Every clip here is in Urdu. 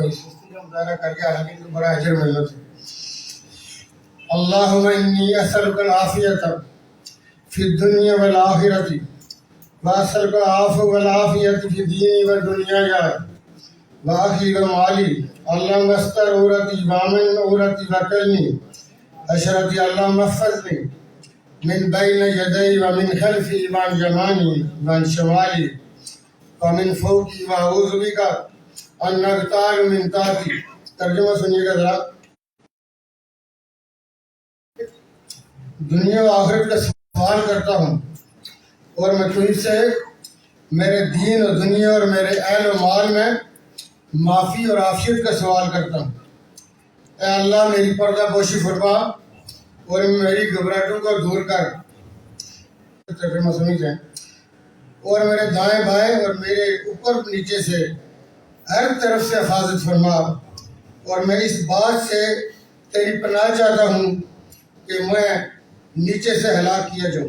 کوئی سستی کا مظاہرہ کر کے حالانکہ ان کو بڑا اجر ملنا تھا. اللہم انی اسألک العافیۃ فی الدنیا والآخرۃ واسألک العفو والعافیۃ فی دینی ودنیایا وآخری ومالی. اللہم استر عورتی وامن عورتی وکلنی اشرتی. اللہم احفظنی من بین یدی ومن خلفی وعن یمانی وعن شمالی ومن فوقی واعوذ بک ان اغتال من تحتی. ترجمہ سنیے گا ذرا. دنیا و آخرت کا سوال کرتا ہوں اور میں تجھ سے میرے دین اور دنیا اور میرے اہل و مال میں معافی اور عافیت کا سوال کرتا ہوں. اے اللہ میری پردہ پوشی فرما اور میری گھبراہٹوں کو دور کر. ترجمہ سنیے. اور میرے دائیں بائیں اور میرے اوپر نیچے سے ہر طرف سے حفاظت فرما. اور میں اس بات سے تیری پناہ چاہتا ہوں کہ میں نیچے سے ہلاک کیا جاؤں.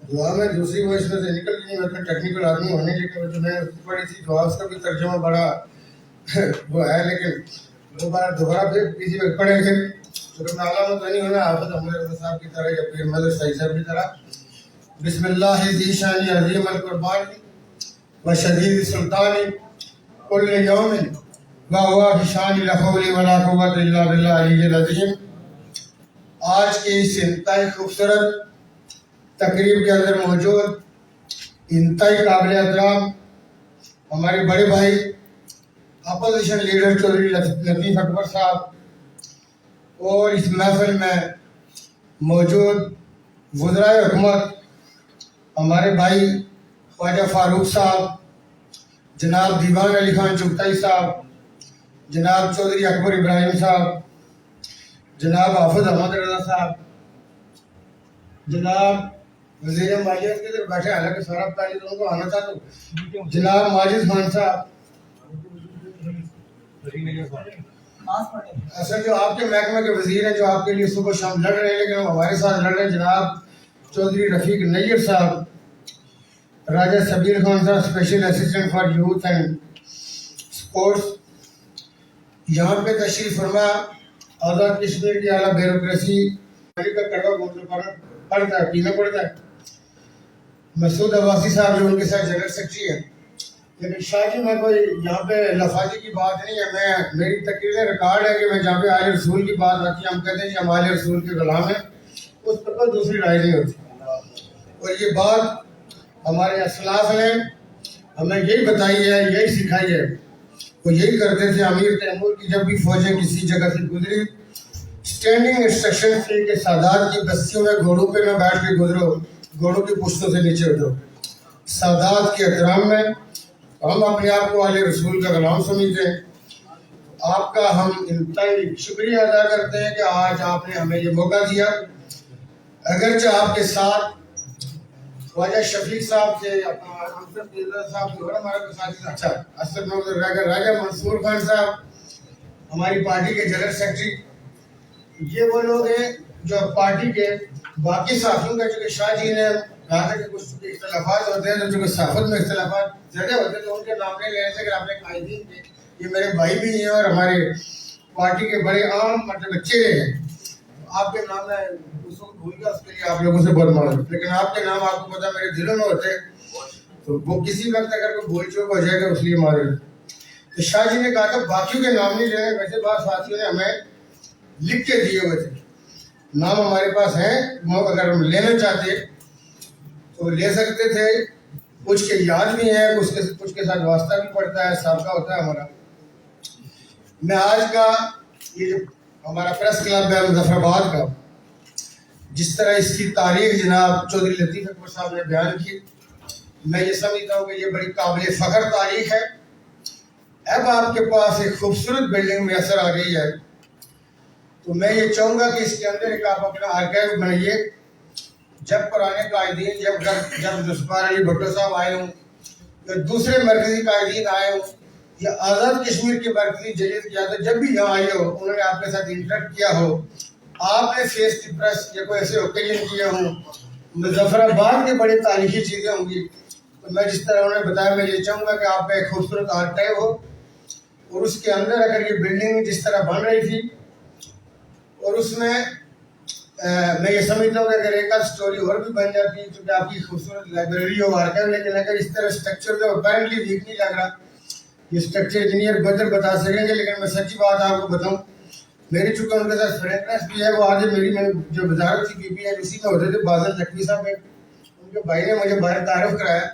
دعا میں دوسری وہ اس میں سے نکل گئی. میں ٹیکنیکل آدمی ہونے کے جو میں پڑھی تھی دعا اس کا بھی ترجمہ بڑا وہ ہے لیکن دوبارہ پھر کسی وقت پڑھیں گے تو میں علامت نہیں ہونا حافظ احمد رضا صاحب کی طرح یا پھر مدر سعید صاحب کی طرح. بسم اللہ ذی شان عظیم القربان و شدید سلطان کل یوم و ہوا بشان لا حول ولا قوت الا باللہ العلی العظیم. آج کی اس انتہائی خوبصورت تقریب کے اندر موجود انتہائی قابل احترام ہمارے بڑے بھائی اپوزیشن لیڈر چودھری لطیف اکبر صاحب اور اس محفل میں موجود وزرائے حکومت ہمارے بھائی خواجہ فاروق صاحب، جناب دیوان علی خان چغتائی صاحب، جناب چودھری اکبر ابراہیم صاحب، جناب حافظ احمد رضا صاحب، جناب وزیر مالیات کے ادھر بیٹھے حالانکہ سارا پہلے تو ان کو آنا تھا تو جناب ماجد خان صاحب. اصل جو آپ کے محکمے کے وزیر ہیں جو آپ کے لیے صبح شام لڑ رہے ہیں لیکن وہ ہمارے ساتھ لڑ رہے ہیں، جناب چودھری رفیق نیر صاحب، راجہ سبیر خان صاحب special assistant for youth and sports. یہاں پہ تشریف فرما آزاد کشمیر کی اعلیٰ بیوروکریسی کا کڑوا گھومنا پڑتا ہے، پینا پڑتا ہے. مسعود عباسی صاحب جو ان کے ساتھ جنرل سیکرٹری ہیں. لیکن شاہ جی میں کوئی یہاں پہ لفاظی کی بات نہیں ہے، میری تقریر ریکارڈ ہے کہ میں جہاں پہ آل رسول کی بات آتی ہے ہم کہتے ہیں کہ ہم آل رسول کے غلام ہیں، اس پر کوئی دوسری رائے نہیں ہوتی. اور یہ بات ہمارے اسلاف نے ہمیں یہی بتائی ہے، یہی سکھائی ہے. وہ یہی کرتے تھے. امیر تیمور کی جب بھی فوجیں کسی جگہ سے گزری اسٹینڈنگ انسٹرکشن تھی کہ سادات کی بستیوں میں گھوڑوں پہ نہ بیٹھ کے گزرو، گھوڑوں کی پشتوں سے نیچے اترو. سادات کے احترام میں ہم اپنے آپ کو اہل رسول کا غلام سمجھتے ہیں. آپ کا ہم انتہائی شکریہ ادا کرتے ہیں کہ آج آپ نے ہمیں یہ موقع دیا. اگرچہ آپ کے ساتھ خواجہ شفیق صاحب تھے، صاحب تھے اور ہمارے ساتھی اچھا اسد راجہ منصور خان صاحب ہماری پارٹی کے جنرل سیکرٹری. یہ وہ لوگ ہیں جو پارٹی کے باقی ساتھیوں کا چونکہ شاہ جی نے کہا تھا کہ کچھ اختلافات ہوتے ہیں تو چونکہ صحافت میں اختلافات زیادہ ہوتے ہیں تو ان کے نام نہیں لینے سے اگر آپ نے قائدین کے یہ میرے بھائی بھی ہیں اور ہمارے پارٹی کے بڑے عام مطلب چہرے ہیں. آپ کے نام میں اس وقت بھول گیا، اس کے لیے آپ لوگوں سے بہت معذرت. لیکن آپ کے نام آپ کو پتا میرے دلوں میں ہوتے تو وہ کسی وقت اگر کوئی بھول چوک ہو جائے گا اس لیے معذرت. تو شاہ جی نے کہا تھا باقیوں کے نام نہیں لینے. ویسے بعض ساتھیوں نے ہمیں لکھ کے دیے ہوئے تھے، نام ہمارے پاس ہیں، اگر ہم لینا چاہتے تو لے سکتے تھے. کچھ کے یاد بھی ہیں، کچھ کے ساتھ واسطہ بھی پڑتا ہے، سابقہ ہوتا ہے ہمارا. میں آج کا یہ جو ہمارا پریس کلب ہے مظفر آباد کا، جس طرح اس کی تاریخ جناب چودھری لطیف اکبر صاحب نے بیان کی، میں یہ سمجھتا ہوں کہ یہ بڑی قابل فخر تاریخ ہے. اب آپ کے پاس ایک خوبصورت بلڈنگ میسر آ گئی ہے تو میں یہ چاہوں گا کہ اس کے اندر ایک آپ اپنا آرکائیو بنائیے جب پرانے قائدین جب ذوالفقار علی بھٹو صاحب آئے ہوں یا دوسرے مرکزی قائدین آئے ہوں یا آزاد کشمیر کے مرکزی جلیل قیادت جب بھی یہاں آئے ہو, انہوں نے آپ کے ساتھ انٹریکٹ کیا ہو, آپ نے فیس دی پریس یا کوئی ایسے اوکیجن کیے ہوں, مظفر آباد کی بڑی تاریخی چیزیں ہوں گی, تو میں جس طرح انہوں نے بتایا میں یہ چاہوں گا کہ آپ کا ایک خوبصورت آرکائیو ہو, اور اس کے اندر اگر یہ بلڈنگ جس طرح بن رہی تھی اور اس میں میں یہ سمجھتا ہوں کہ اگر ایک آدھ سٹوری اور بھی بن جاتی ہے کیونکہ آپ کی خوبصورت لائبریری ہو آرکائیو, لیکن اگر اس طرح اسٹرکچر جو اپیرنٹلی ویک نہیں لگ رہا, یہ اسٹرکچر انجینئر بدر بتا سکیں گے, لیکن میں سچی بات آپ کو بتاؤں, میری چونکہ ان کے ساتھ فرینڈنس بھی ہے, وہ آج میں جو وزارت تھی پی پی ایچ اسی میں ہوتے تھے, بازل نقوی صاحب ان کے بھائی نے مجھے باہر تعارف کرایا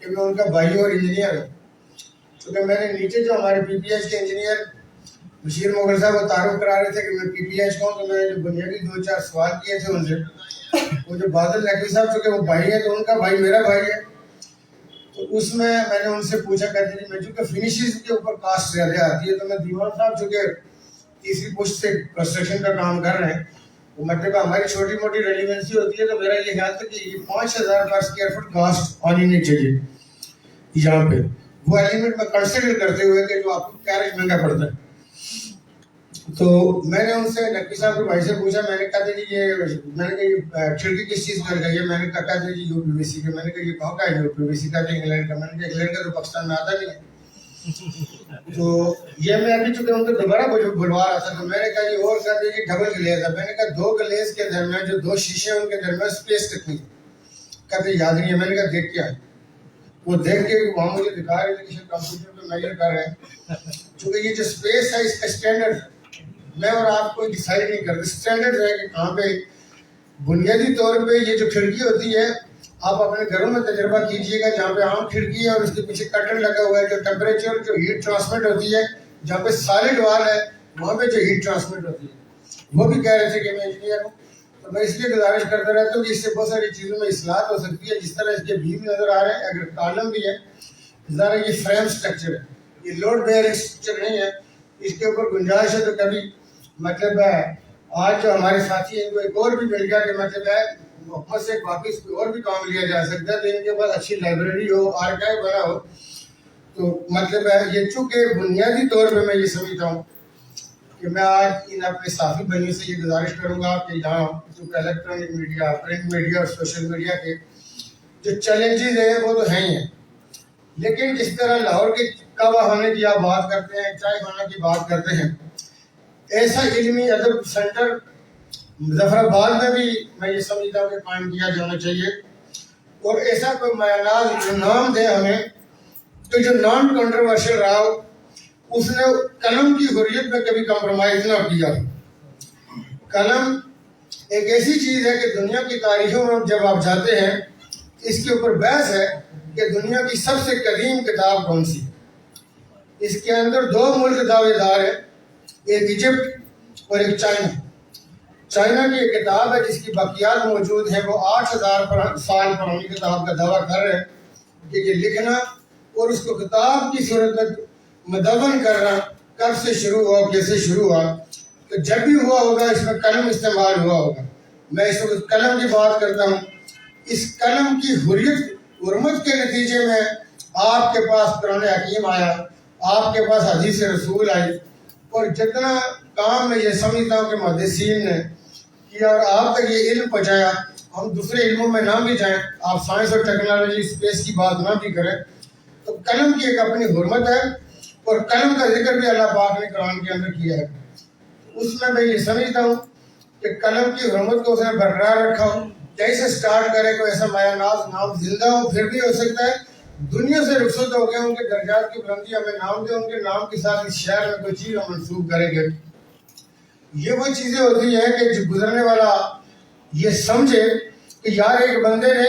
کہ میں ان کا بھائی اور انجینئر ہوں. کیونکہ میں نے نیچے جو ہمارے پی پی ایچ کے انجینئر بشیر مغل صاحب وہ تعارف کرا رہے تھے کہ میں پی پی ایچ کا ہوں, تو میں نے جو بنیادی 2-4 سوال کیے تھے ان سے, وہ جو بادل نقوی صاحب چونکہ وہ بھائی ہے تو ان کا بھائی میرا بھائی ہے, تو اس میں نے ان سے پوچھا کرتی تھی, میں چونکہ فنشز کے اوپر کاسٹ زیادہ آتی ہے, تو میں دیوان صاحب چونکہ تیسری پشت سے کنسٹرکشن کا کام کر رہے ہیں, وہ مطلب ہماری چھوٹی موٹی ریلیونسی ہوتی ہے, تو میرا یہ خیال تھا کہ یہ 5,000 پر اسکوائر فٹ کاسٹ آنی نہیں چاہیے یہاں پہ, وہ ایلیمنٹ میں کنسیڈر کرتے ہوئے کہ جو آپ کو کیریج مہنگا پڑتا ہے. تو میں نے ان سے نقوی صاحب کے بھائی سے پوچھا, میں نے کہا جی یہ میں نے کہا یہ کھڑکی کس چیز میں لگائی ہے, میں نے کہا جی یو پی وی سی کا, میں نے کہا یہ کہاں کا ہے یو پی وی سی کا, انگلینڈ کا, میں نے کہا انگلینڈ کا تو پاکستان میں آتا نہیں ہے. تو یہ میں ابھی چونکہ ان کو دوبارہ بلوا رہا تھا, تو میں نے کہا یہ اور کہا یہ ڈبل گلیز ہے, میں نے کہا 2 گلیز کے درمیان جو 2 شیشے ہیں ان کے درمیان اسپیس کتنی ہے, کہتے یاد نہیں ہے. میں نے کہا دیکھ کے آئے, وہ دیکھ کے وہاں مجھے دکھا رہے تھے کہ کمپیوٹر پہ میجر کر رہے ہیں, چونکہ یہ جو اسپیس ہے اس کا اسٹینڈرڈ میں اور آپ کو ڈیسائیڈ نہیں کرتے, اسٹینڈرڈ ہے کہ کہاں پہ بنیادی طور پہ یہ جو کھڑکی ہوتی ہے آپ اپنے گھروں میں تجربہ کیجئے گا, جہاں پہ عام کھڑکی ہے اور اس کے پیچھے کرٹن لگا ہوا ہے, جو ٹیمپریچر جو ہیٹ ٹرانسمٹ ہوتی ہے, جہاں پہ سالڈ وال ہے وہاں پہ جو ہیٹ ٹرانسمٹ ہوتی ہے. وہ بھی کہہ رہے تھے کہ میں انجینئر ہوں, تو میں اس لیے گزارش کرتا رہتا ہوں کہ اس سے بہت ساری چیزوں میں اصلاحات ہو سکتی ہے. جس طرح اس کے بھی نظر آ رہے ہیں, اگر کالم بھی ہے, ذرا یہ فریم سٹرکچر ہے, یہ لوڈ بیئرنگ سٹرکچر نہیں ہے, اس کے اوپر گنجائش ہے. تو کبھی مطلب ہے آج جو ہمارے ساتھی ہیں, کو ایک اور بھی مل گیا کہ مطلب ہے محمد سے واپس کوئی اور بھی کام لیا جا سکتا ہے, تو ان کے پاس اچھی لائبریری ہو, آرکائیو بنا ہو, تو مطلب ہے یہ چونکہ بنیادی طور پہ میں یہ سمجھتا ہوں کہ میں آج ان اپنے ساتھی بھائیوں سے یہ گزارش کروں گا کہ یہاں چونکہ الیکٹرانک میڈیا, پرنٹ میڈیا اور سوشل میڈیا کے جو چیلنجز ہیں وہ تو ہیں ہی ہیں, لیکن جس طرح لاہور کے کعبہ خانے کی آپ بات کرتے ہیں, چائے خانہ کی بات کرتے ہیں, ایسا علمی ادب سینٹر مظفر آباد میں بھی میں یہ سمجھتا ہوں کہ قائم کیا جانا چاہیے, اور ایسا کوئی میاناز جو نام دے ہمیں تو جو نان کنٹروورشل رہا ہو, اس نے قلم کی حریت میں کبھی کمپرومائز نہ کیا. قلم ایک ایسی چیز ہے کہ دنیا کی تاریخوں میں جب آپ جاتے ہیں, اس کے اوپر بحث ہے کہ دنیا کی سب سے قدیم کتاب کون سی. اس کے اندر 2 ملک دعوے دار ہیں, ایک ایجپٹ اور ایک چائنا. چائنا کی ایک کتاب ہے جس کی باقیات موجود ہیں, وہ 8,000 سال پرانی کتاب کا دعویٰ کر رہے ہیں کہ یہ لکھنا اور اس کو کتاب کی صورت میں مدون کرنا کب سے شروع ہوا, کیسے شروع ہوا, تو جب بھی ہوا ہوگا اس میں قلم استعمال ہوا ہوگا. میں اس وقت قلم کی بات کرتا ہوں. اس قلم کی حرمت کے نتیجے میں آپ کے پاس قرآن حکیم آیا, آپ کے پاس حدیث رسول آئی, اور جتنا کام میں یہ سمجھتا ہوں کہ محدثین نے کیا اور آپ تک یہ علم پہنچایا, ہم دوسرے علموں میں نہ بھی جائیں, آپ سائنس اور ٹیکنالوجی اسپیس کی بات نہ بھی کریں, تو قلم کی ایک اپنی حرمت ہے, اور قلم کا ذکر بھی اللہ پاک نے قرآن کے اندر کیا ہے. اس میں یہ سمجھتا ہوں کہ قلم کی حرمت کو اس نے برقرار رکھا ہو. کیسے سٹارٹ کرے, کوئی ایسا مایا ناز نام زندہ ہو, پھر بھی ہو سکتا ہے دنیا سے رخصت ہو گئے, ان کے درجات کی بلندی ہمیں نام دے, ان کے نام کے ساتھ اس شہر میں کوئی چیز ہم منسوخ کریں گے. یہ وہ چیزیں ہوتی ہیں کہ جو گزرنے والا یہ سمجھے کہ یار ایک بندے نے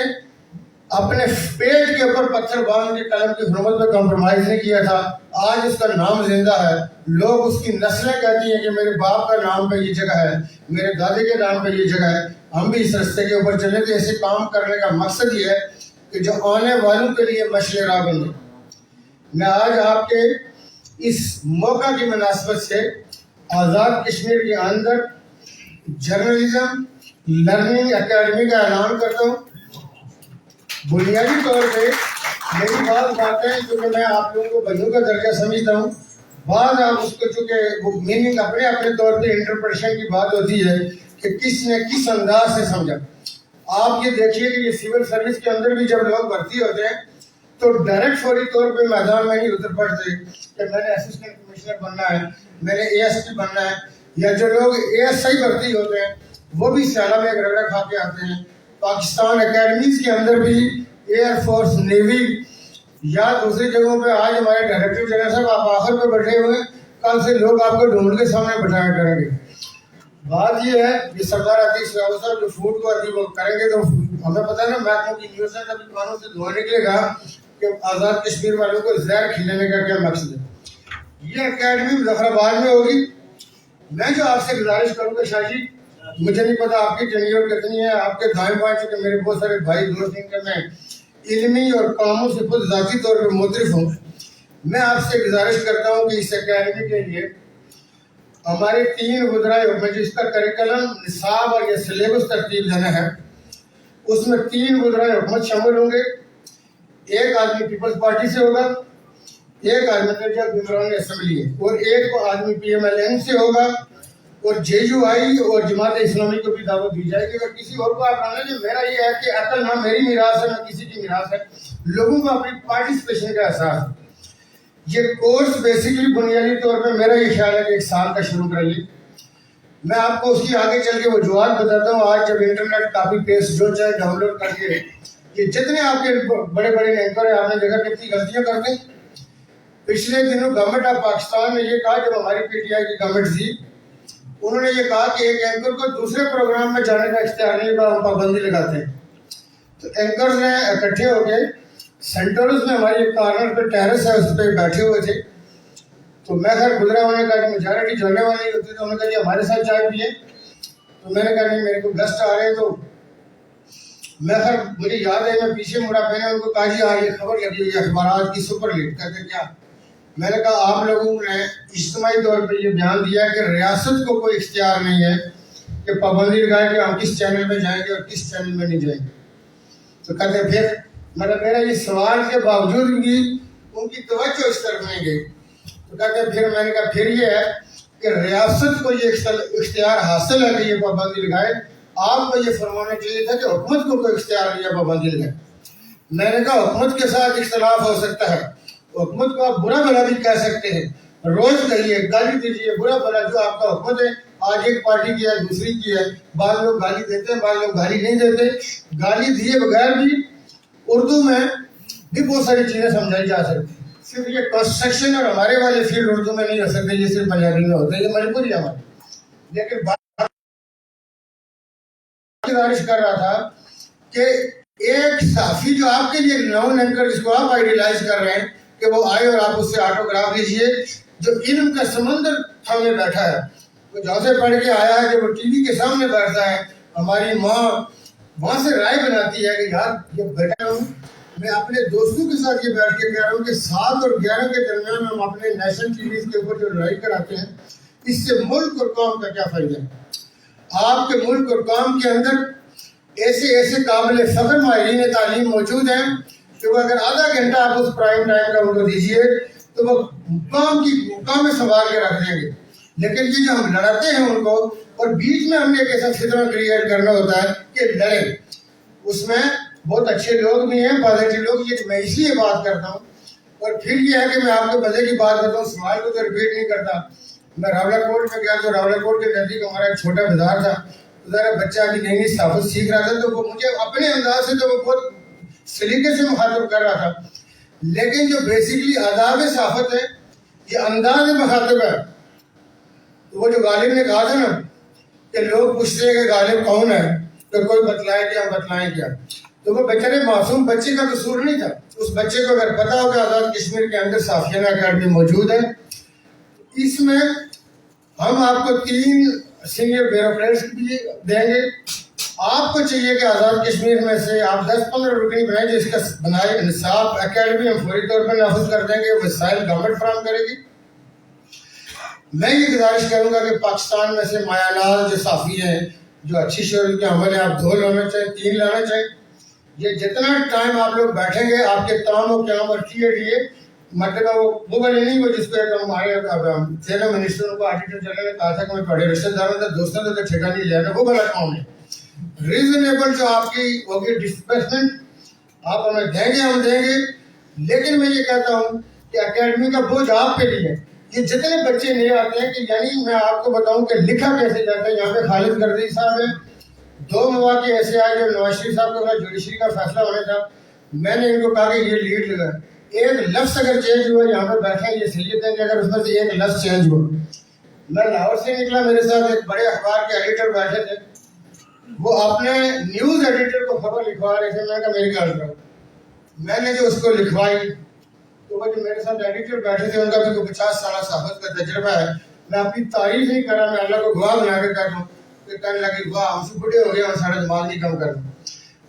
اپنے پیٹ کے اوپر پتھر باندھ کے قلم کی حرمت پہ کمپرومائز نہیں کیا تھا, آج اس کا نام زندہ ہے. لوگ اس کی نسلیں کہتی ہیں کہ میرے باپ کا نام پہ یہ جگہ ہے, میرے دادے کے نام پہ یہ جگہ ہے, ہم بھی اس رستے کے اوپر چلے. تو ایسے کام کرنے کا مقصد یہ ہے کہ جو آنے والوں کے لیے مشعل راہ بنے. میں آج آپ کے اس موقع کی مناسبت سے آزاد کشمیر کے اندر جرنلزم لرننگ اکیڈمی کا اعلان کرتا ہوں. بنیادی طور پہ میری باتیں چونکہ میں آپ لوگوں کو بھائیوں کا درجہ سمجھتا ہوں، بعض آپ اس کو چونکہ وہ میننگ اپنے اپنے طور پہ انٹرپریشن کی بات ہوتی ہے کہ کس نے کس انداز سے سمجھا. آپ یہ دیکھیے کہ یہ سول سروس کے اندر بھی جب لوگ بھرتی ہوتے ہیں تو ڈائریکٹ فوری طور پہ میدان میں نہیں اتر پڑتے کہ میں نے اسسٹنٹ کمشنر بننا ہے، میں نے اے ایس پی بننا ہے. یا جو لوگ اے ایس آئی بھرتی ہوتے ہیں وہ بھی سیالہ میں ایک رگڑا کھا کے آتے ہیں. پاکستان اکیڈمیز کے اندر بھی ایئر فورس، نیوی یا دوسری جگہوں پہ آج ہمارے ڈائریکٹر جنرل صاحب آپ آخر پہ بیٹھے ہوئے ہیں، کل سے لوگ آپ کو ڈھونڈ کے سامنے بٹھایا کریں گے. بات یہ ہے کہ سردار عتیق صاحب جو فوڈ کو وہ کریں گے تو ہمیں پتہ ہے نا محکموں کی نیوز سے ابھی کانوں سے دھواں نکلے گا کہ آزاد کشمیر والوں کو زہر کھلانے کا کیا مقصد ہے. یہ اکیڈمی مظفرآباد میں ہوگی. میں جو آپ سے گزارش کروں گا شاہ جی، مجھے نہیں پتا آپ کی ٹینیور کتنی ہے، آپ کے دائیں بائیں چونکہ میرے بہت سارے بھائی دوست ہیں کہ میں علمی اور کاموں سے خود ذاتی طور پر مترف ہوں. میں آپ سے گزارش کرتا ہوں کہ اس اکیڈمی کے لیے ہمارے 3 وزرائے حکومت جس کا کریکلم، نصاب اور یہ سلیبس ترتیب دینا ہے، اس میں 3 وزرائے حکومت شامل ہوں گے. ایک آدمی پیپلز پارٹی سے ہوگا، ایک آدمی ممبران اسمبلی ہے، اور ایک آدمی پی ایم ایل این سے ہوگا. اور جے یو آئی اور جماعت اسلامی کو بھی دعوت دی جائے گی. اگر کسی اور کو آپ آنا جو میرا یہ ہے کہ عقل نہ میری میراث ہے نہ کسی کی میراث ہے، لوگوں کو اپنی پارٹیسپیشن کا احساس ہے. یہ کورس بیسیکلی بنیادی طور پہ میرا یہ خیال ہے کہ 1 سال کا شروع کریے. میں آپ کو اس کی آگے چل کے وجوہات بتاتا ہوں. آج جب انٹرنیٹ کاپی پیسٹ جو چاہے ڈاؤن لوڈ کر کے یہ جتنے آپ کے بڑے بڑے اینکر ہیں، آپ نے دیکھا کتنی غلطیاں کرتے ہیں. پچھلے دنوں گورنمنٹ آف پاکستان نے یہ کہا، جب ہماری پی ٹی آئی کی گورنمنٹ تھی، انہوں نے یہ کہا کہ ایک اینکر کو دوسرے پروگرام میں جانے کا اختیار نہیں ہوگا، ہم پابندی لگاتے ہیں. تو اینکرز نے اکٹھے ہو کے سینٹرز میں ہماری ایک کارنر پہ ٹیرس ہے اس پہ بیٹھے ہوئے تھے. تو میں گھر گزرا، انہوں نے کہا کہ میجارٹی جانے والی ہوتی، تو انہوں نے کہا کہ ہمارے ساتھ چائے پیے. تو میں نے کہا نہیں، میرے کو گیسٹ آ رہے ہیں. تو میں خیر مجھے یاد ہے میں پیچھے مڑا، میں نے ان کو کہا جی ہاں یہ خبر لگی ہوئی ہے اخبارات کی سپر لیٹ. کہتے کیا؟ میں نے کہا آپ لوگوں نے اجتماعی طور پہ یہ بیان دیا کہ ریاست کو کوئی اختیار نہیں ہے کہ پابندی لگائے کہ ہم کس چینل میں جائیں گے اور کس چینل میں نہیں جائیں گے. تو کہتے پھر میرا یہ سوال کے باوجود بھی ان کی توجہ اس طرف نہیں گئی. تو کہتے پھر میں نے کہا پھر یہ ہے کہ ریاست کو یہ اختیار حاصل ہے کہ یہ پابندی لگائے. آپ کو یہ فرمانا چاہیے تھا کہ حکومت کو کوئی اختیار نہیں ہے پابندی لگائے. میں نے کہا حکومت کے ساتھ اختلاف ہو سکتا ہے، حکومت کو آپ برا بھلا بھی کہہ سکتے ہیں، روز کہیے، گالی دیجیے، برا بھلا جو آپ کا حکومت ہے. آج ایک پارٹی کی ہے، دوسری کی ہے، بعض لوگ گالی دیتے ہیں، بعض لوگ گالی نہیں دیتے. گالی دیے بغیر بھی اردو میں بھی بہت ساری چیزیں سمجھائی جا سکتی ہیں. صرف یہ کنسٹرکشن اور ہمارے والے فیلڈ اردو میں نہیں ہو سکتے، یہ صرف پنجابی میں ہوتے ہیں، یہ مجبوری ہے ہماری. لیکن گزارش کر رہا تھا کہ ایک صحافی جو آپ کے لیے نون اینکر جس کو آپ آئیڈیلائز کر رہے ہیں کہ وہ آئے اور آپ اس سے آٹوگراف لیجئے، جو علم کا سمندر تھامے بیٹھا ہے، وہ جہاں سے پڑھ کے آیا ہے، جب وہ ٹی وی کے سامنے بیٹھتا ہے، ہماری ماں وہاں سے رائے بناتی ہے کہ یار یہ بیٹھا ہوں. میں اپنے دوستوں کے ساتھ یہ بیٹھ کے کہہ رہا ہوں کہ 7 اور 11 کے درمیان ہم اپنے نیشنل ٹی ویز کے اوپر جو لڑائی کراتے ہیں، اس سے ملک اور قوم کا کیا فائدہ ہے. آپ کے ملک اور قوم کے اندر ایسے قابل فخر ماہرین تعلیم موجود ہیں کہ وہ اگر آدھا گھنٹہ آپ اس پرائم ٹائم کا ان کو دیجیے تو وہ مقام میں سنبھال کے رکھ دیں گے. لیکن یہ جو ہم لڑاتے ہیں ان کو، اور بیچ میں ہم نے ایک ایسا فتنہ کریٹ کرنا ہوتا ہے کہ لڑیں. اس میں بہت اچھے لوگ بھی ہیں، پازیٹیو لوگ. یہ میں اس لیے بات کرتا ہوں. اور پھر یہ ہے کہ میں آپ کو مزے کی بات بتاؤں، سوال کو تو ریپیٹ نہیں کرتا. میں راولہ کوٹ میں گیا تو راولہ کوٹ کے نزدیک ہمارا ایک چھوٹا بازار تھا. ذرا بچہ ابھی نئی نئی صحافت سیکھ رہا تھا، تو وہ مجھے اپنے انداز سے تو وہ بہت سلیقے سے مخاطب کر رہا تھا. لیکن جو بیسیکلی آداب صحافت ہے، یہ انداز مخاطب ہے. تو وہ جو غالب نے کہا تھا نا کہ لوگ پوچھتے ہیں کہ غالب کون ہے، تو کوئی بتلائے کہ ہم بتلائیں کیا. تو وہ بیچارے معصوم بچے کا قصور نہیں تھا. اس بچے کو اگر پتا ہو کہ آزاد کشمیر کے اندر صحافیانہ اکیڈمی موجود ہے، اس میں ہم آپ کو 3 سینئر بیوروکریٹس بھی دیں گے. آپ کو چاہیے کہ آزاد کشمیر میں سے آپ 10-15 رکنی بنائیں، جس کا بنائے نصاب اکیڈمی ہم فوری طور پر نافذ کر دیں گے. وسائل گورنمنٹ فراہم کرے گی. میں یہ گزارش کروں گا کہ پاکستان میں سے مایہ ناز جو صحافی ہیں، جو اچھی شعور کے عمل ہے آپ 2 لانا چاہیں 3 لانا چاہیں. یہ جتنا ٹائم آپ لوگ بیٹھیں گے آپ کے تمام و قیام اور لیے مطلب وہ بنے نہیں وہ جس کو ایک ہمارے سینا منسٹر کو آڈیٹر جنرل نے کہا تھا کہ میں بڑے رشتے داروں سے دوستوں سے ٹھیکہ نہیں لینا, وہ بڑا کام ہے. ریزنیبل جو آپ کی ہوگی ڈسپیسمنٹ آپ ہمیں دیں گے, ہم دیں گے. لیکن میں یہ کہتا ہوں کہ اکیڈمی کا بوجھ آپ پہ بھی ہے. یہ جتنے بچے نہیں آتے ہیں کہ یعنی میں آپ کو بتاؤں کہ لکھا کیسے جاتا ہے. یہاں پہ خالد گردی صاحب ہیں, 2 مواقع ایسے آئے جب نواز شریف صاحب کے جوڈیشری کا فیصلہ ہونا تھا, میں نے ان کو کہا کہ یہ لیڈ لگا, ایک لفظ اگر چینج ہوا یہاں پہ بیٹھے یہ سید ہیں کہ اگر اس میں سے ایک لفظ چینج ہوا. میں لاہور سے نکلا, میرے ساتھ ایک بڑے اخبار کے ایڈیٹر بیٹھے تھے, وہ اپنے نیوز ایڈیٹر کو خبر لکھوا رہے تھے. میں نے کہا میری گال کرو. میں نے جو اس کو لکھوائی تو وہ جو میرے ساتھ ایڈیٹر بیٹھے تھے ان کا بھی 50 سالہ صحافت کا تجربہ ہے. میں اپنی تعریف نہیں کر رہا, میں اللہ کو گواہ بنا کے کہتا ہوں کہ کہنے لگے واہ ہم سے بڑے ہو گئے اور سارا دماغ نہیں کم کرنا.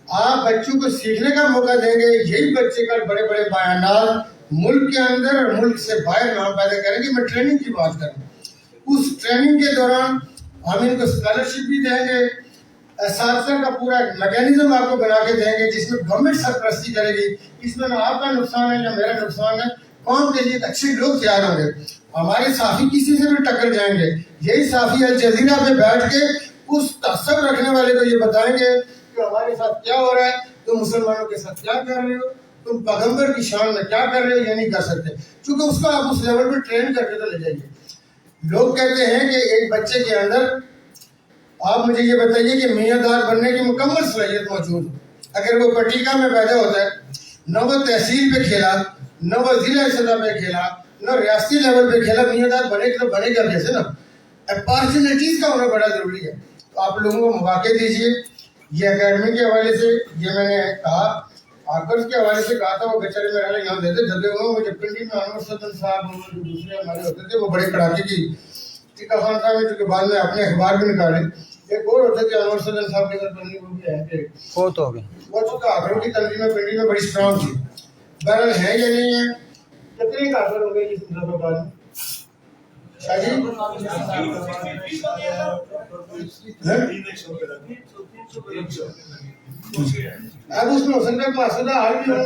آپ بچوں کو سیکھنے کا موقع دیں گے, یہی بچے کل بڑے بڑے بیانات ملک کے اندر اور ملک سے باہر نام پیدا کریں گے. میں ٹریننگ کی بات کروں, اس ٹریننگ کے دوران ہم ان کو اسکالرشپ بھی دیں گے, اساتذہ کا پورا میکینزم آپ کو بنا کے دیں گے جس میں گورنمنٹ سرپرستی کرے گی. اس میں نہ آپ کا نقصان ہے یا میرا نقصان ہے, قوم کے لیے اچھے لوگ تیار ہوں گے. ہمارے صحافی کسی سے بھی ٹکر جائیں گے, یہی صحافی الجزیرہ پہ بیٹھ کے اس تعصب رکھنے والے کو یہ بتائیں گے کہ ہمارے ساتھ کیا ہو رہا ہے, تم مسلمانوں کے ساتھ کیا کر رہے ہو, تم پیغمبر کی شان میں کیا کر رہے ہو, یہ نہیں کر سکتے کیونکہ اس کو آپ اس لیول پہ ٹرین کر کے تو لے جائیے. لوگ کہتے ہیں کہ ایک بچے کے اندر آپ مجھے یہ بتائیے کہ میاں دار بننے کی مکمل صلاحیت موجود ہے. اگر وہ پٹیکا میں پیدا ہوتا ہے, نہ وہ تحصیل پہ کھیلا, نہ وہ ضلع سطح پہ کھیلا, نہ ریاستی لیول پہ کھیلا, میاں دار بنے تو بنے گا کیسے نا. اپارچونیٹیز کا ہونا بڑا ضروری ہے. تو آپ لوگوں کو مواقع دیجیے. یہ اکیڈمی کے حوالے سے یہ میں نے کہا, آکرز کے حوالے سے کہا تھا, وہ بیچارے میرے حال یہاں دیتے دبے ہوئے. مجھے پنڈی میں انور صدر صاحب جو دوسرے ہمارے ہوتے تھے وہ بڑے کڑاکے کی ٹیکا خان صاحب نے, چونکہ بعد میں اپنے اخبار بھی نکالے. ایک اور ہوتے تھے انور صدر صاحب کے گھر پنڈی وہ بھی ہے, وہ تو ہو گئے, وہ چونکہ آکروں کی تنظیمیں پنڈی میں بڑی اسٹرانگ تھی. بہرحال ہے یا نہیں ہے, کتنے کافر ہو گئے اس مظفر میں اب اس میں ہو سکتا ہے مقصد حال بھی ہو.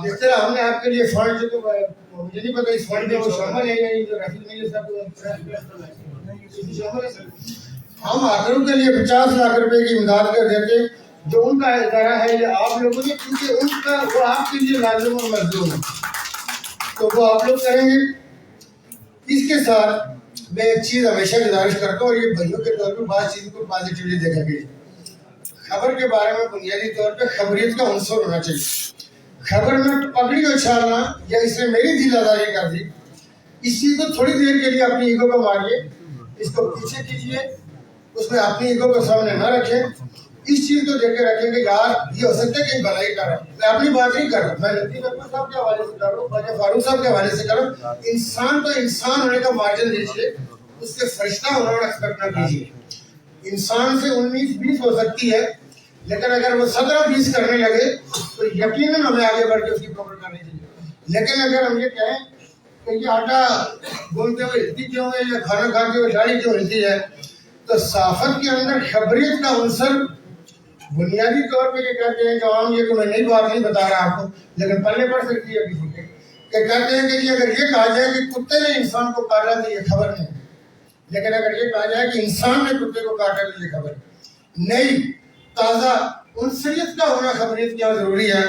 جس طرح ہم نے آپ کے لیے فنڈ جو مجھے نہیں پتا اس فنڈ میں وہ شامل ہے یا نہیں, جو رفیق نہیں صاحب ہم آخروں کے لیے 50 لاکھ روپے کی امداد کر دیتے جو ان کا ادارہ ہے یا آپ لوگوں نے, کیونکہ ان کا وہ آپ کے لیے لازم اور مظلوم ہے, تو وہ آپ لوگ کریں گے. اس کے ساتھ میں ایک چیز ہمیشہ گزارش کرتا ہوں, اور یہ بھائیوں کے طور پہ بعض چیزوں کو پازیٹیولی دیکھا گیا. خبر کے بارے میں بنیادی طور پہ خبریت کا عنصر ہونا چاہیے. خبر میں پگڑی کو چھالنا یا اس نے میری دل آزاری کر دی, اس چیز کو تھوڑی دیر کے لیے اپنی ایگو کو ماریے, اس کو پیچھے کیجیے, اس میں اپنی ایگو کو سامنے نہ رکھیں. اس چیز کو دیکھ کے رکھیں کہ یار یہ ہو سکتا ہے کہ بھلائی کر رہا ہوں. میں اپنی بات نہیں کر رہا, میں لطیف اکبر صاحب کے حوالے سے کر رہا ہوں, خواجہ فاروق صاحب کے حوالے سے کر رہا ہوں. انسان کو انسان ہونے کا مارجن دیجیے, اس سے فرشتہ ہونا ایکسپیکٹ نہ کیجیے. انسان سے 19-20 ہو سکتی ہے, لیکن اگر وہ 17-20 کرنے لگے تو یقیناً ہمیں آگے بڑھ کے اس کی پکڑ کرنی چاہیے. لیکن اگر ہم یہ کہیں کہ یہ آٹا گھومتے ہوئے ہلتی کیوں ہے یا کھانا کھاتے ہوئے داڑھی کیوں ہلتی ہے, تو صحافت کے اندر خبریت کا عنصر بنیادی طور پہ یہ کہتے ہیں کہ عام, یہ کہ میں نئی بات نہیں بتا رہا آپ کو لیکن پلے پڑ سکتی ہے کسی کے, کہ کہتے ہیں کہ اگر یہ کہا جائے کہ کتے نے انسان کو کاٹا تو یہ خبر نہیں, لیکن اگر یہ کہا جائے کہ انسان نے کتے کو کاٹا تو یہ خبر نئی تازہ انسانیت کا ہونا خبریت کیا ضروری ہے.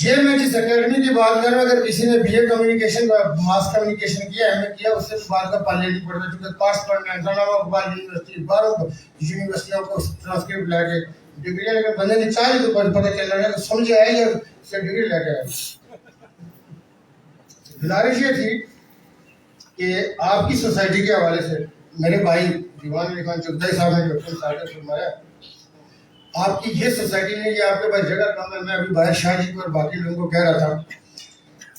یہ میں جس اکیڈمی کی بات کر رہا ہوں, اگر کسی نے بی اے کمیونیکیشن کا ماس کمیونیکیشن کیا ایم اے کیا, اس سے بات کا پالے نہیں پڑتا, چونکہ پاس پڑھنا ہے اسلام آباد یونیورسٹی 12 یونیورسٹیوں کو ٹرانسکرپٹ لے کے ڈگری لے کے بندے نے چاہیے تو پتہ چل رہا ہے کہ سمجھے آئے یا سے ڈگری لے کے آئے. گزارش یہ تھی کہ آپ کی سوسائٹی کے حوالے سے میرے بھائی دیوان علی خان چغتائی صاحب نے جو فرمایا, آپ کی یہ سوسائٹی نے, یہ آپ کے پاس جگہ کم ہے. میں ابھی باہر شاہ جی کو اور باقی لوگوں کو کہہ رہا تھا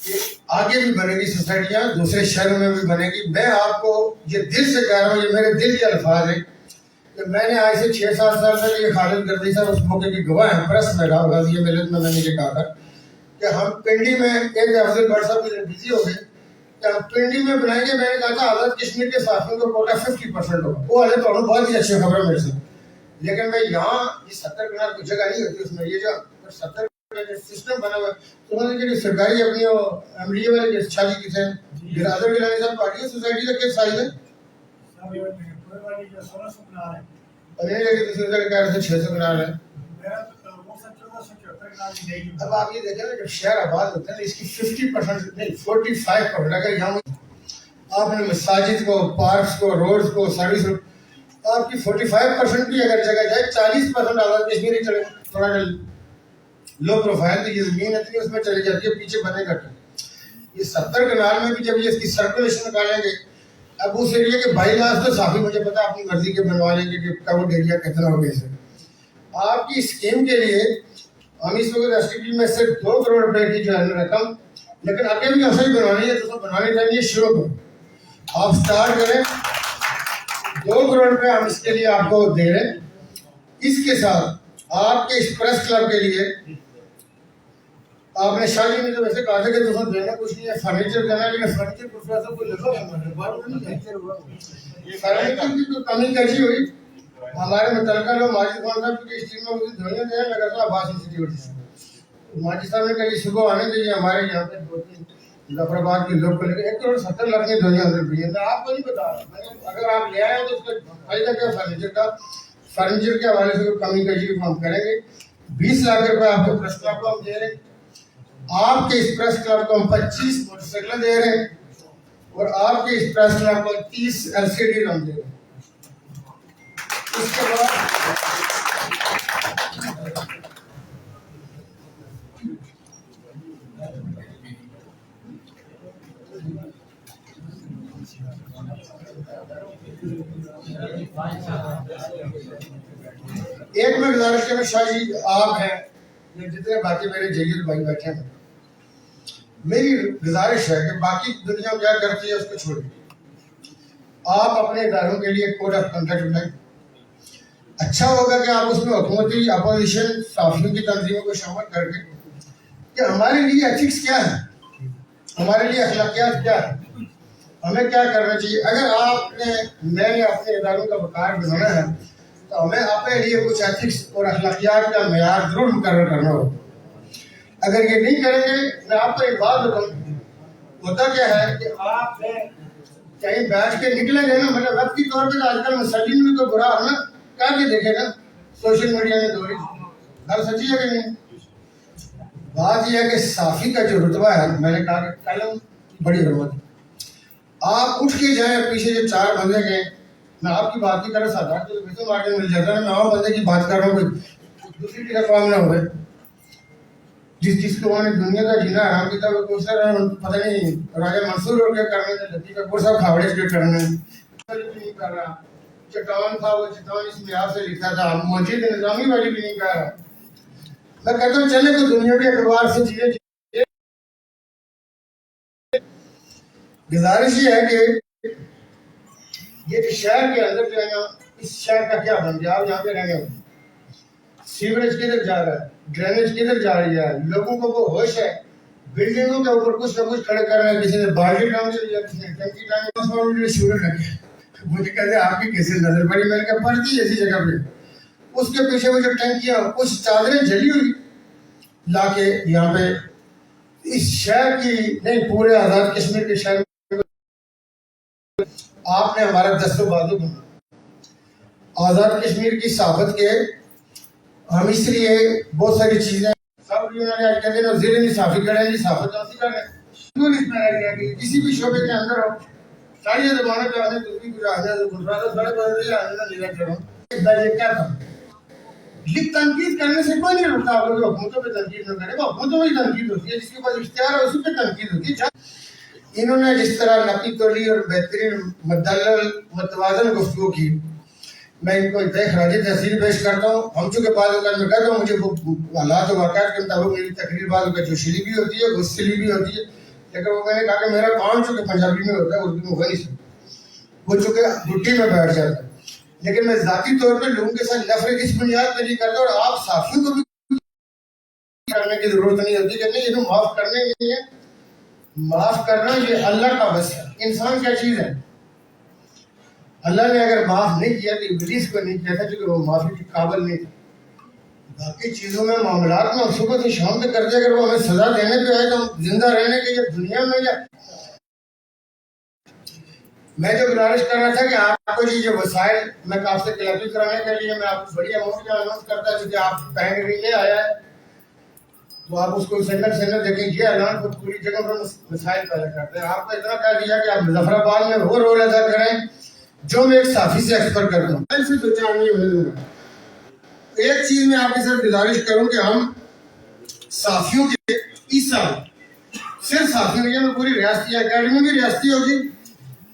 کہ آگے بھی بنے گی سوسائٹیاں, دوسرے شہروں میں بھی بنے گی. میں آپ کو یہ دل سے کہہ رہا ہوں, یہ میرے دل کے الفاظ ہیں کہ میں نے آج سے 6-7 سال تک, یہ خالد گردی صاحب اس موقع کی گواہ ہیں, پریس میں غازی ملت میں نے یہ کہا تھا کہ ہم پنڈی میں ایک افضل بٹ صاحب بزی ہو گئے, پنڈی میں بنائیں گے. میں نے کہا تھا آزاد کشمیر کے صحافیوں کا کوٹا 50% ہوگا. وہ والے تو بہت ہی اچھی خبر ہے میرے سے. لیکن میں یہاں یہ 70 کنال کی جگہ نہیں ہوتی اس میں. یہ جو 70 سسٹم بنا ہوا ہے تو انہوں نے جو سرکاری اپنی ایم ڈی اے والے جو شادی کی تھے برادر کے لانے صاحب پارٹی سوسائٹی کا کس سائز ہے انہیں لے کے دوسرے جگہ کہہ رہے تھے 600 کنال ہے. اب آپ یہ دیکھیں نا جب شہر آباد ہوتا ہے نا اس کی 50% نہیں 45% اگر یہاں آپ نے مساجد کو پارکس کو روڈز کو سروس آپ کی 45% بھی اگر جگہ جائے 40% آزاد کشمیر ہی چلے تھوڑا لو پروفائل تو یہ زمین اتنی اس میں چلی جاتی ہے پیچھے بنے کرتے. یہ 70 کنال میں بھی جب یہ اس کی سرکولیشن نکالیں گے اب اس ایریا کے 22 لاکھ تو صافی مجھے پتا اپنی مرضی کے بنوا لیں گے کہ کورڈ ایریا کتنا ہوگا اسے. آپ کی اسکیم کے لیے ہم اس وقت ایس ٹی پی میں سے 2 کروڑ روپے کی جو ہے رقم لیکن آگے بھی ایسا ہی بنوانی ہے تو بنانے چاہیے شروع کرو. آپ سٹارٹ کریں 2 کروڑ روپے ہم اس کے لیے آپ کو دے رہے ہیں. اس کے ساتھ آپ کے اس پریس کلب کے لیے آپ نے شادی میں تو ویسے کہا تھا کہ دوستوں دینا کچھ نہیں ہے فرنیچر دینا ہے لیکن فرنیچر پروفیسر کو لکھو فرنیچر کی تو کمی کیسی ہوئی ہمارے متعلقہ لوگ ماجد خان صاحب کی اسٹیم میں مجھے دھوئیاں دینے لگا تھا عباس انسٹیٹیوٹ سے. ماجد صاحب نے کہا یہ صبح آنے دیجیے ہمارے یہاں پہ 2-3 ظفر آباد کے لوگ کو لے کے 1 کروڑ 70 لاکھ کی دھوئیاں اندر بھی ہیں. میں آپ کو نہیں بتا رہا اگر آپ لے آئے تو اس کا فائدہ کیا فرنیچر کے حوالے سے کمی کیسی ہم کریں گے. 20 لاکھ روپے آپ کو پریس کلب کو ہم دے رہے ہیں. آپ کے اس پریس کلب کو ہم 25 موٹر سائیکلیں دے رہے ہیں اور آپ کے اس پریس کلب کو 30 LCD ہم دے رہے ہیں. اس کے بعد ایک میں گزارش کرنا شاہ جی آپ ہیں جتنے باقی میرے جلیل بھائی بیٹھے ہیں میری گزارش ہے کہ باقی دنیا کیا کرتی ہے اس کو چھوڑیں. آپ اپنے اداروں کے لیے کوڈ آف کنڈکٹ بنائیں. اچھا ہوگا کہ آپ اس میں حکومتی اپوزیشن صحافیوں کی تنظیموں کو شامل کر کے کہ ہمارے لیے ایتھکس کیا ہے ہمارے لیے اخلاقیات کیا ہے ہمیں کیا کرنا چاہیے. اگر آپ نے میں نے اپنے اداروں کا وقار بنانا ہے تو ہمیں اپنے لیے کچھ ایتھکس اور اخلاقیات کا معیار ضرور مقرر کرنا ہوگا. اگر یہ نہیں کریں گے میں آپ کو ایک بات بتاؤں ہوتا کیا ہے کہ آپ نے کہیں بیٹھ کے نکلیں گے نا مطلب وقت کی طور پہ آج کل مسلم بھی تو برا ہے نا کیا کہ دیکھے نا سوشل میڈیا میں دوری ہر سچی ہے کہ نہیں. بات یہ ہے کہ صحافی کا جو رتبہ ہے میں نے کہا کہ قلم بڑی حرمت ہے. آپ اٹھ کے جائیں پیچھے جو 4 بندے گئے میں آپ کی بات نہیں کر رہا سادات تو ویسے مارکیٹ مل جاتا ہے میں اور بندے کی بات کر رہا ہوں کوئی دوسری طرح کام نہ ہوئے جس کو وہاں نے دنیا کا جینا آرام کیا وہ کوشر ہے پتہ نہیں راجہ منصور اور کیا کرنے تھے لطیف کا کورس کھاوڑے کے کرنے نہیں کر رہا. چٹان تھا وہ چٹان اس میں آپ سے لکھا تھا موجود نظامی والی بھی نہیں کر رہا. میں کہتا ہوں چلے تو دنیا کے اعتبار سے چیزیں گزارش یہ ہے کہ یہ شہر کے اندر جو ہے نا اس شہر کا کیا بن گیا آپ یہاں پہ رہنے والے سیوریج کدھر جا رہا ہے ڈرینیج کدھر جا رہی ہے لوگوں کو وہ ہوش ہے بلڈنگوں کے اوپر کچھ نہ کچھ کھڑے کر رہے ہیں کسی نے بالٹی ٹانگ لیا کسی نے ٹنکی ٹانگ لیا شوگر لگے مجھے کہتے ہیں آپ کی کیسے نظر پڑی میں نے کہا پڑتی ہے ایسی جگہ پہ اس کے پیچھے وہ جو ٹینکیاں کچھ چادریں جلی ہوئی لا کے یہاں پہ اس شہر کی نہیں پورے آزاد کشمیر کے شہر آپ نے ہمارا دست و بازو بنا آزاد کشمیر کی صحافت کے ہم اس لیے بہت ساری چیزیں سب انہوں نے آج کہتے ہیں وزیر نہیں صحافی کر رہے ہیں صحافت ناسی کر رہے ہیں کسی بھی شعبے کے اندر ہو ساری زبانیں پہ آنے دوسری کچھ آنے گجرات سڑک بدل رہی آنے نہ لے کر یہ کیا تھا لکھ تنقید کرنے سے کوئی نہیں رکھتا آپ لوگ حکومتوں پہ تنقید نہ کرے وہ حکومتوں میں ہی تنقید ہوتی ہے جس کے پاس اختیار ہے اسی پہ تنقید ہوتی ہے. انہوں نے جس طرح نقی تولی اور بہترین مدلل متوازن گفتگو کی میں ان کو انتہائی خراج تحسین پیش کرتا ہوں. ہم چونکہ بعض اوقات میں کہتا ہوں مجھے حالات و واقعات کے مطابق میری تقریر بعض اوقات جوشیلی بھی ہوتی ہے غصیلی بھی ہوتی ہے لیکن وہ میں نے کہا کہ میرا کام چونکہ پنجابی میں ہوتا ہے اردو میں ہو نہیں سکتا وہ چونکہ گھٹی میں بیٹھ جاتا ہے لیکن میں ذاتی طور پہ لوگوں کے ساتھ نفرت اس بنیاد پہ نہیں کرتا اور آپ صحافیوں کو بھی کرنے کی ضرورت نہیں ہوتی کہ نہیں انہوں معاف کرنے نہیں ہے معاف کرنا یہ اللہ کا بس ہے. انسان کیا چیز ہے؟ اللہ نے اگر معاف نہیں کیا تو ابلیس کو نہیں کیا تھا کیونکہ وہ معافی کے قابل نہیں تھا. باقی چیزوں میں معاملات میں صبح سے شام تک کرتے اگر وہ ہمیں سزا دینے پہ آئے تو ہم زندہ رہنے کے یہ دنیا میں یا میں جو گزارش کر رہا تھا کہ آپ کو یہ وسائل میں آپ سے کلیکٹ کرانے کے لیے میں آپ کو بڑی اماؤنٹ کا اناؤنس کرتا ہے. کیونکہ آپ پہن کے یہ آیا ہے تو آپ اس کو سینٹر دیکھیں. یہ اعلان کو پوری جگہ پر مسائل پیدا کرتے ہیں. آپ کو اتنا کہہ دیا کہ آپ مظفر آباد میں وہ رول ادا کریں جو میں ایک صحافی سے ایکسپیکٹ کرتا ہوں. میں سے دو چار نہیں ہونے دوں گا. ایک چیز میں آپ کی ساتھ گزارش کروں کہ ہم صحافیوں کے اس سال صرف صحافیوں کے میں پوری ریاستی اکیڈمی بھی ریاستی ہوگی.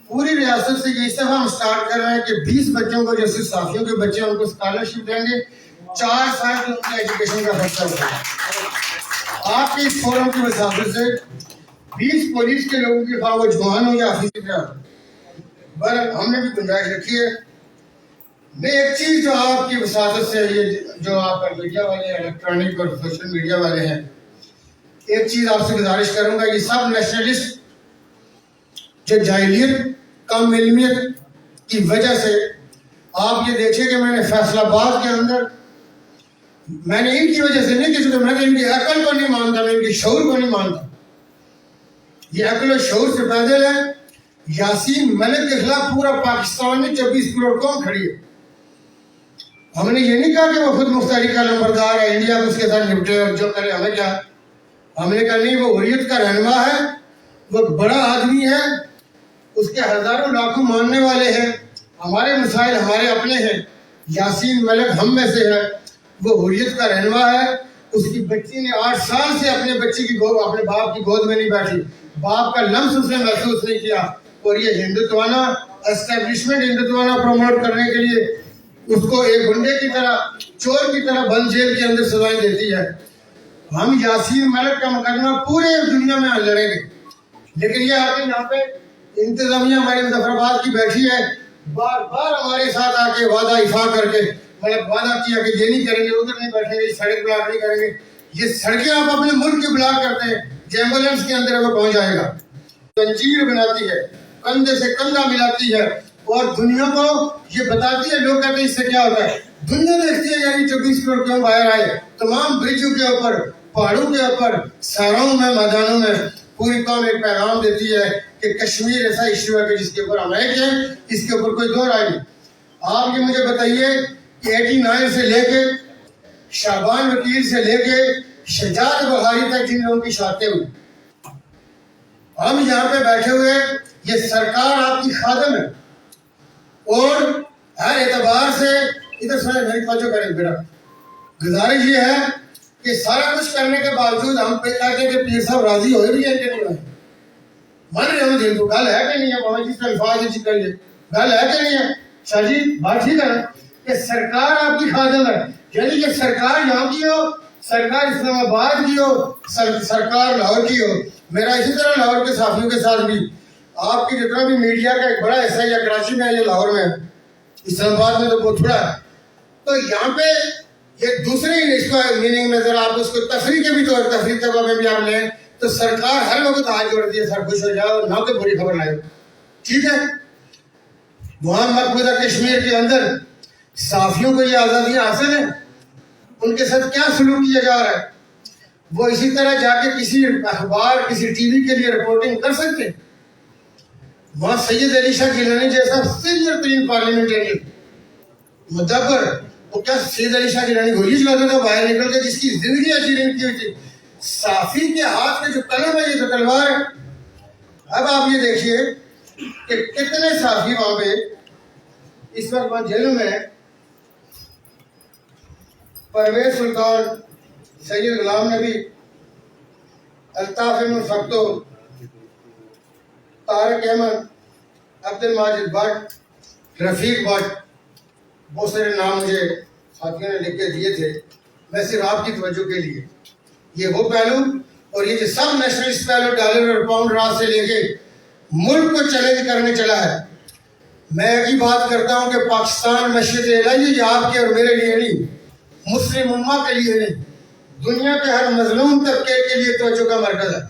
پوری ریاست سے یہ صرف ہم سٹارٹ کر رہے ہیں کہ 20 بچوں کو جو صرف صحافیوں کے بچے ہیں ان کو اسکالرشپ دیں گے. 4 سال کے ان کی ایجوکیشن کا خرچہ ہوگا. آپ کے اس فورم کی وساطت سے 20 پولیس کے لوگوں کی خواہ وہ جوان ہو یا آفیسر ہو بر ہم نے بھی گنجائش رکھی ہے. میں ایک چیز جو آپ کی وساطت سے یہ جو آپ کا میڈیا والے الیکٹرانک اور سوشل میڈیا والے ہیں ایک چیز آپ سے گزارش کروں گا. یہ سب نیشنلسٹ جو جاہلیت کم علمیت کی وجہ سے آپ یہ دیکھیں کہ میں نے فیصل آباد کے اندر میں نے ان کی وجہ سے نہیں کسی کو میں ان کی عقل کو نہیں مانتا میں ان کی شعور کو نہیں مانتا. یہ عقل و شعور سے پیدل ہے. یاسین ملک کے خلاف پورا پاکستان میں 24 کروڑ قوم کھڑی ہے. ہم نے یہ نہیں کہا کہ وہ خود مختاری کا نمبردار ہے انڈیا کو اس کے ساتھ نپٹے اور جو کرے ہمیں کیا. ہم نے کہا نہیں وہ حریت کا رہنما ہے وہ بڑا آدمی ہے اس کے ہزاروں لاکھوں ماننے والے ہیں. ہمارے مسائل ہمارے اپنے ہیں. یاسین ملک ہم میں سے ہے وہ حریت کا رہنما ہے. اس کی بچی نے 8 سال سے اپنے بچی کی گود اپنے باپ کی گود میں نہیں بیٹھی. باپ کا لمس اس نے محسوس نہیں کیا. اور یہ ہندوتوانہ اسٹیبلشمنٹ ہندوتوانہ پروموٹ کرنے کے لیے اس کو ایک گنڈے کی طرح چور کی طرح بند جیل کے اندر سزائیں دیتی ہے. ہم یاسین ملک کا مقدمہ پورے دنیا میں لڑیں گے. لیکن یہ آپ کے یہاں پہ انتظامیہ ہمارے مظفر آباد کی بیٹھی ہے بار بار ہمارے ساتھ آ کے وعدہ افاع کر کے مطلب وعدہ کیا کہ یہ نہیں کریں گے ادھر نہیں بیٹھیں گے سڑک بلاک نہیں کریں گے. یہ سڑکیں آپ اپنے ملک کے بلاک کرتے ہیں جو ایمبولینس کے اندر وہ پہنچ جائے گا. زنجیر بناتی ہے کندھے سے کندھا ملاتی ہے اور دنیا کو یہ بتاتی ہے. لوگ کہتے ہیں اس سے کیا ہوتا ہے. دنیا دیکھتی ہے یعنی 24 کروڑ کیوں باہر آئے. تمام برجوں کے اوپر پہاڑوں کے اوپر صحراؤں میں میدانوں میں پوری قوم ایک پیغام دیتی ہے کہ کشمیر ایسا ایشو ہے کہ جس کے اوپر ہم ایک ہیں اس کے اوپر کوئی دو رائے نہیں. آپ یہ مجھے بتائیے کہ 89 سے لے کے شعبان وکیل سے لے کے شجاعت بخاری تک جن لوگوں کی شہادتیں ہوئی ہم یہاں پہ بیٹھے ہوئے یہ سرکار آپ کی خادم ہے اور ہر اعتبار سے ادھر سنے میری توجہ کریں بیٹا. گزارش یہ ہے کہ سارا کچھ کرنے کے باوجود ہم پہ کہتے ہیں کہ پیر صاحب راضی ہوئے بھی ہیں کہ نہیں ہوئے. مان رہے ہم دل کو گل ہے کہ نہیں ہے بابا جی سے الفاظ ہی کر لیے گل ہے کہ نہیں ہے. شاہ جی بات ٹھیک ہے کہ سرکار آپ کی خادم ہے یعنی کہ سرکار یہاں کی ہو سرکار اسلام آباد کی ہو سرکار لاہور کی ہو. میرا اسی طرح لاہور کے صحافیوں کے ساتھ بھی آپ کی جتنا بھی میڈیا کا ایک بڑا حصہ یا کراچی میں ہے یا لاہور میں اسلام آباد میں تو بہت تھوڑا ہے. تو یہاں پہ یہ دوسرے اس کا میننگ میں ذرا آپ اس کو تفریح کے بھی طور تفریح طبع میں بھی آپ لیں تو سرکار ہر وقت ہاتھ جوڑتی ہے سر خوش ہو جاؤ نہ تو بری خبر لائے. ٹھیک ہے. وہاں مقبوضہ کشمیر کے اندر صحافیوں کو یہ آزادیاں حاصل ہیں ان کے ساتھ کیا سلوک کیا جا رہا ہے. وہ اسی طرح جا کے کسی اخبار کسی ٹی وی کے لیے رپورٹنگ کر سکتے ہیں. وہاں سید علی شاہ گیلانی جیسا سینئر ترین پارلیمنٹرین مدبر وہ کیا سید علی شاہ گیلانی گولی چلاتا تھا باہر نکل کے جس کی زندگی اچھی نہیں کی ہوئی تھی. صحافی کے ہاتھ میں جو قلم ہے یہ تو تلوار ہے. اب آپ یہ دیکھیے کہ کتنے صحافی وہاں پہ اس وقت وہاں جیلوں میں پرویز سلطان سید غلام نبی Altaf Ahmad فقتو Tariq Ahmad Abdul Majid but Rafiq but بہت سارے نام مجھے ساتھیوں نے لکھ کے دیے تھے. میں صرف آپ کی توجہ کے لیے یہ وہ پہلو اور یہ جو سب نیشنلسٹ پہلو ڈالر اور پاؤنڈ راز سے لے کے ملک کو چیلنج کرنے چلا ہے. میں ایک ہی بات کرتا ہوں کہ پاکستان مشرق الہی یہ آپ کے اور میرے لیے نہیں مسلم امہ کے لیے نہیں دنیا کے ہر مظلوم طبقے کے لیے توجہ کا مرکز ہے.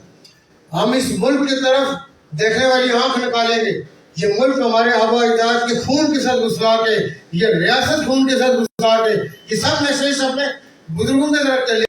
ہم اس ملک کی طرف دیکھنے والی آنکھ نکالیں گے. یہ ملک ہمارے آبا اجداد کے خون کے ساتھ گھسلا کے, یہ ریاست خون کے ساتھ گھسلا کے, یہ سب نشیش اپنے بزرگوں کی طرف چلے